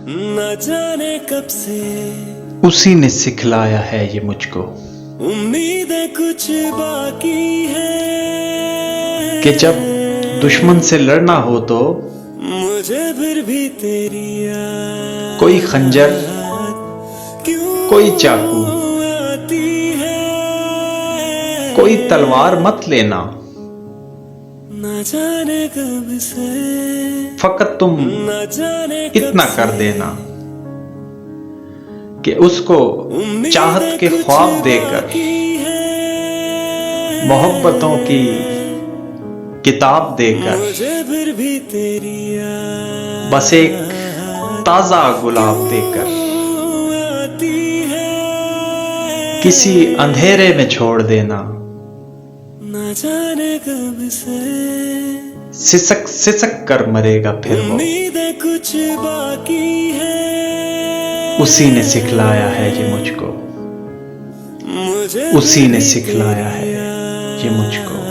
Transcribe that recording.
न जाने कब से उसी ने सिखलाया है ये मुझको उम्मीदें कुछ बाकी है कि जब दुश्मन से लड़ना हो तो मुझे फिर भी तेरी याद कोई खंजर क्यों कोई चाकू आती है कोई तलवार मत लेना न जाने कब से फकत तुम न जाने कब इतना कर से देना कि उसको चाहत के ख्वाब देकर मोहब्बतों की किताब देकर मुझे फिर भी तेरी याद बस एक ताजा गुलाब देकर आती है किसी अंधेरे में छोड़ देना न जाने कब से सिसक सिसक कर मरेगा फिर वो उम्मीदें कुछ बाकी है उसी ने सिखलाया है ये मुझको मुझे उसी ने सिखलाया है ये मुझको